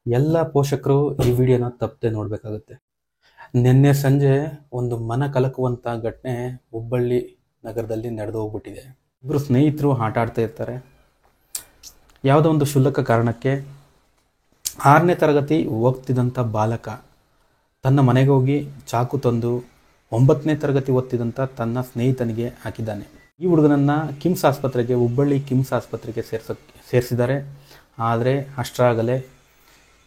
ಎಲ್ಲ ಪೋಷಕರು ಈ ವಿಡಿಯೋನ ತಪ್ಪದೆ ನೋಡಬೇಕಾಗುತ್ತೆ. ನಿನ್ನೆ ಸಂಜೆ ಒಂದು ಮನ ಕಲಕುವಂಥ ಘಟನೆ ಹುಬ್ಬಳ್ಳಿ ನಗರದಲ್ಲಿ ನಡೆದು ಹೋಗ್ಬಿಟ್ಟಿದೆ. ಇಬ್ಬರು ಸ್ನೇಹಿತರು ಆಟ ಆಡ್ತಾ ಇರ್ತಾರೆ. ಯಾವುದೋ ಒಂದು ಕ್ಷುಲ್ಲಕ ಕಾರಣಕ್ಕೆ 6ನೇ ತರಗತಿ ಓದ್ತಿದ್ದಂಥ ಬಾಲಕ ತನ್ನ ಮನೆಗೆ ಹೋಗಿ ಚಾಕು ತಂದು 9ನೇ ತರಗತಿ ಓದ್ತಿದ್ದಂಥ ತನ್ನ ಸ್ನೇಹಿತನಿಗೆ ಹಾಕಿದ್ದಾನೆ. ಈ ಹುಡುಗನನ್ನು ಹುಬ್ಬಳ್ಳಿ ಕಿಮ್ಸ್ ಆಸ್ಪತ್ರೆಗೆ ಸೇರಿಸಿದ್ದಾರೆ. ಆದರೆ ಅಷ್ಟರಾಗಲೇ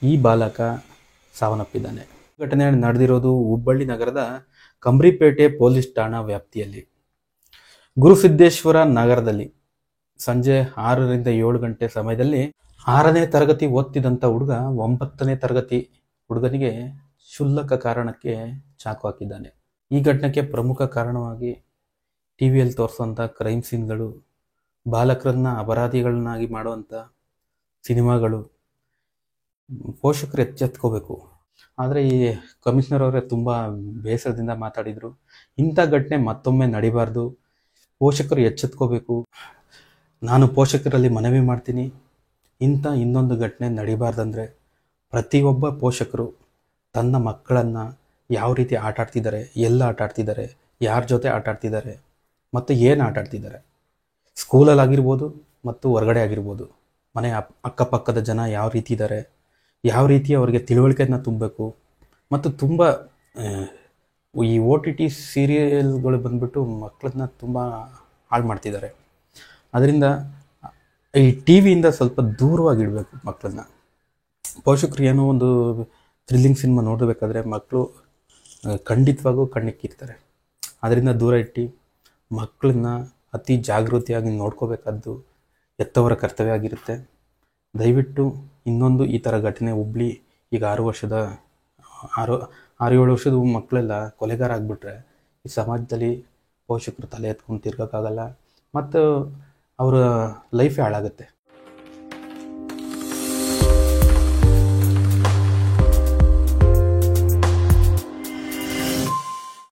ಈ ಬಾಲಕ ಸಾವನ್ನಪ್ಪಿದ್ದಾನೆ. ಘಟನೆ ನಡೆದಿರೋದು ಹುಬ್ಬಳ್ಳಿ ನಗರದ ಕಂಬ್ರಿಪೇಟೆ ಪೊಲೀಸ್ ಠಾಣಾ ವ್ಯಾಪ್ತಿಯಲ್ಲಿ. ಗುರುಸಿದ್ದೇಶ್ವರ ನಗರದಲ್ಲಿ ಸಂಜೆ 6ರಿಂದ 7 ಗಂಟೆ ಸಮಯದಲ್ಲಿ 6ನೇ ತರಗತಿ ಓದ್ತಿದ್ದಂಥ ಹುಡುಗ 9ನೇ ತರಗತಿ ಹುಡುಗನಿಗೆ ಕ್ಷುಲ್ಲಕ ಕಾರಣಕ್ಕೆ ಚಾಕು ಹಾಕಿದ್ದಾನೆ. ಈ ಘಟನೆಗೆ ಪ್ರಮುಖ ಕಾರಣವಾಗಿ ಟಿವಿಯಲ್ಲಿ ತೋರಿಸುವಂಥ ಕ್ರೈಮ್ ಸೀನ್ಗಳು, ಬಾಲಕರನ್ನ ಅಪರಾಧಿಗಳನ್ನಾಗಿ ಮಾಡುವಂಥ ಸಿನಿಮಾಗಳು, ಪೋಷಕರು ಎಚ್ಚೆತ್ಕೋಬೇಕು. ಆದರೆ ಈ ಕಮಿಷನರ್ ಅವರೇ ತುಂಬ ಬೇಸರದಿಂದ ಮಾತಾಡಿದರು. ಇಂಥ ಘಟನೆ ಮತ್ತೊಮ್ಮೆ ನಡಿಬಾರ್ದು, ಪೋಷಕರು ಎಚ್ಚೆತ್ಕೋಬೇಕು. ನಾನು ಪೋಷಕರಲ್ಲಿ ಮನವಿ ಮಾಡ್ತೀನಿ, ಇನ್ನೊಂದು ಘಟನೆ ನಡಿಬಾರ್ದಂದರೆ ಪ್ರತಿಯೊಬ್ಬ ಪೋಷಕರು ತನ್ನ ಮಕ್ಕಳನ್ನು ಯಾವ ರೀತಿ ಆಟ ಆಡ್ತಿದ್ದಾರೆ, ಎಲ್ಲ ಆಟ ಆಡ್ತಿದ್ದಾರೆ, ಯಾರ ಜೊತೆ ಆಟ ಆಡ್ತಿದ್ದಾರೆ ಮತ್ತು ಏನು ಆಟ ಆಡ್ತಿದ್ದಾರೆ, ಸ್ಕೂಲಲ್ಲಿ ಆಗಿರ್ಬೋದು ಮತ್ತು ಹೊರಗಡೆ ಆಗಿರ್ಬೋದು, ಮನೆ ಅಕ್ಕಪಕ್ಕದ ಜನ ಯಾವ ರೀತಿ ಇದ್ದಾರೆ, ಯಾವ ರೀತಿ ಅವರಿಗೆ ತಿಳುವಳಿಕೆಯನ್ನು ತುಂಬಬೇಕು. ಮತ್ತು ತುಂಬ ಈ OTT ಸೀರಿಯಲ್ಗಳು ಬಂದ್ಬಿಟ್ಟು ಮಕ್ಕಳನ್ನ ತುಂಬ ಹಾಳು ಮಾಡ್ತಿದ್ದಾರೆ. ಅದರಿಂದ ಈ ಟಿವಿಯಿಂದ ಸ್ವಲ್ಪ ದೂರವಾಗಿಡಬೇಕು ಮಕ್ಕಳನ್ನ. ಪೋಷಕರು ಏನೋ ಒಂದು ಥ್ರಿಲ್ಲಿಂಗ್ ಸಿನಿಮಾ ನೋಡಬೇಕಾದ್ರೆ ಮಕ್ಕಳು ಖಂಡಿತವಾಗೂ ಕಣ್ಣಿಕ್ಕಿರ್ತಾರೆ. ಅದರಿಂದ ದೂರ ಇಟ್ಟು ಮಕ್ಕಳನ್ನ ಅತಿ ಜಾಗೃತಿಯಾಗಿ ನೋಡ್ಕೋಬೇಕಾದ್ದು ಹೆತ್ತವರ ಕರ್ತವ್ಯ ಆಗಿರುತ್ತೆ. ದಯವಿಟ್ಟು ಇನ್ನೊಂದು ಈ ಥರ ಘಟನೆ ಹುಬ್ಳಿ ಈಗ 6-7 ವರ್ಷದ ಮಕ್ಕಳೆಲ್ಲ ಕೊಲೆಗಾರ ಆಗಿಬಿಟ್ರೆ ಈ ಸಮಾಜದಲ್ಲಿ ಪೋಷಕರು ತಲೆ ಎತ್ಕೊಂಡು ತಿರ್ಗೋಕ್ಕಾಗಲ್ಲ ಮತ್ತು ಅವರ ಲೈಫೇ ಹಾಳಾಗುತ್ತೆ.